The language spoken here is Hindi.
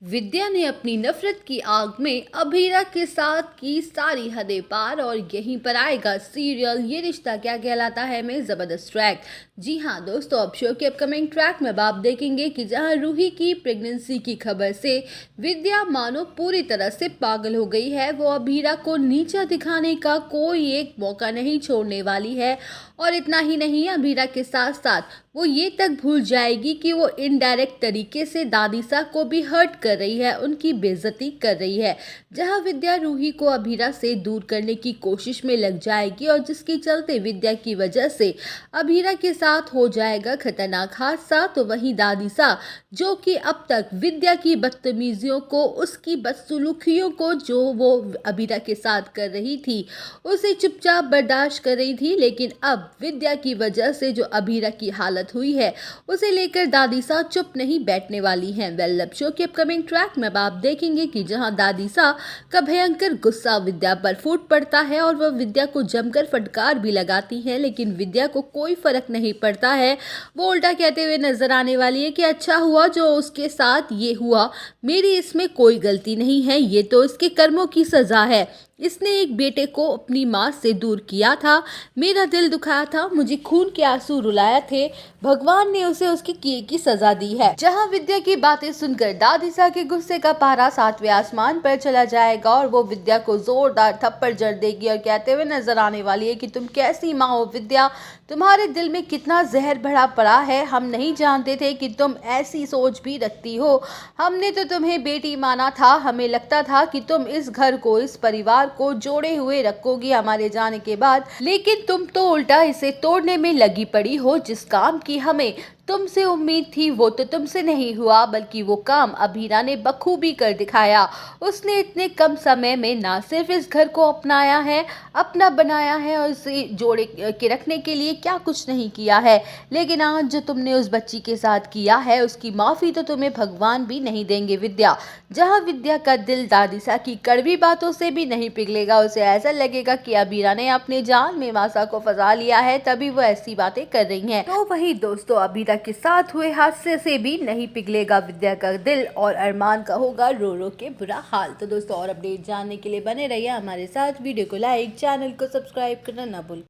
विद्या ने अपनी नफरत की आग में अभीरा के साथ की सारी हदें पार और यहीं पर आएगा सीरियल ये रिश्ता क्या कहलाता है में जबरदस्त ट्रैक। जी हाँ दोस्तों, अब शो के अपकमिंग ट्रैक में आप देखेंगे कि जहां रूही की प्रेगनेंसी की खबर से विद्या मानो पूरी तरह से पागल हो गई है। वो अभीरा को नीचा दिखाने का कोई एक मौका नहीं छोड़ने वाली है और इतना ही नहीं, अभीरा के साथ साथ वो ये तक भूल जाएगी कि वो इनडायरेक्ट तरीके से दादीसा को भी हर्ट कर रही है, उनकी बेइज्जती कर रही है। जहां विद्या रूही को अभीरा से दूर करने की कोशिश में लग जाएगी और जिसके चलते विद्या की वजह से अभीरा के साथ हो जाएगा खतरनाक हादसा, तो वहीं दादीसा जो कि अब तक विद्या की बदतमीजियों को, उसकी बदसलूकियों को जो वो अभीरा के साथ कर रही थी उसे चुपचाप बर्दाश्त कर रही थी, लेकिन अब विद्या की वजह से जो अभीरा की हालत हुई है उसे लेकर दादीसा चुप नहीं बैठने वाली हैं। वेल, शो के अपकमिंग ट्रैक में आप देखेंगे कि जहां दादीसा का भयंकर गुस्सा विद्या पर फूट पड़ता है और वह विद्या को जमकर फटकार भी लगाती है, लेकिन विद्या को कोई फर्क नहीं पड़ता है। वो उल्टा कहते हुए नजर आने वाली है कि अच्छा हुआ जो उसके साथ ये हुआ, मेरी इसमें कोई गलती नहीं है, ये तो इसके कर्मों की सजा है। इसने एक बेटे को अपनी माँ से दूर किया था, मेरा दिल दुखाया था, मुझे खून के आंसू रुलाया थे, भगवान ने उसे उसके किए की सजा दी है। जहां विद्या की बातें सुनकर दादीसा के गुस्से का पारा 7वें आसमान पर चला जाएगा और वो विद्या को जोरदार थप्पड़ जड़ देगी और कहते हुए नजर आने वाली है कि तुम कैसी माँ हो विद्या, तुम्हारे दिल में कितना जहर भरा पड़ा है, हम नहीं जानते थे कि तुम ऐसी सोच भी रखती हो। हमने तो तुम्हें बेटी माना था, हमें लगता था कि तुम इस घर को, इस परिवार को जोड़े हुए रखोगी हमारे जाने के बाद, लेकिन तुम तो उल्टा इसे तोड़ने में लगी पड़ी हो। जिस काम की हमें तुमसे उम्मीद थी वो तो तुमसे नहीं हुआ, बल्कि वो काम अभीरा ने बखूबी कर दिखाया। उसने इतने कम समय में ना सिर्फ इस घर को अपनाया है, अपना बनाया है और इसे जोड़े के रखने के लिए क्या कुछ नहीं किया है, लेकिन आज जो तुमने उस बच्ची के साथ किया है उसकी माफ़ी तो तुम्हें भगवान भी नहीं देंगे विद्या। जहाँ विद्या का दिल दादीसा की कड़वी बातों से भी नहीं पिघलेगा, उसे ऐसा लगेगा कि अभीरा ने अपने जान में मासा को फंसा लिया है, तभी वो ऐसी बातें कर रही हैं। तो वही दोस्तों, अभीरा के साथ हुए हादसे से भी नहीं पिघलेगा विद्या का दिल और अरमान का होगा रो रो के बुरा हाल। तो दोस्तों, और अपडेट जानने के लिए बने रहिए हमारे साथ, वीडियो को लाइक, चैनल को सब्सक्राइब करना ना भूलें।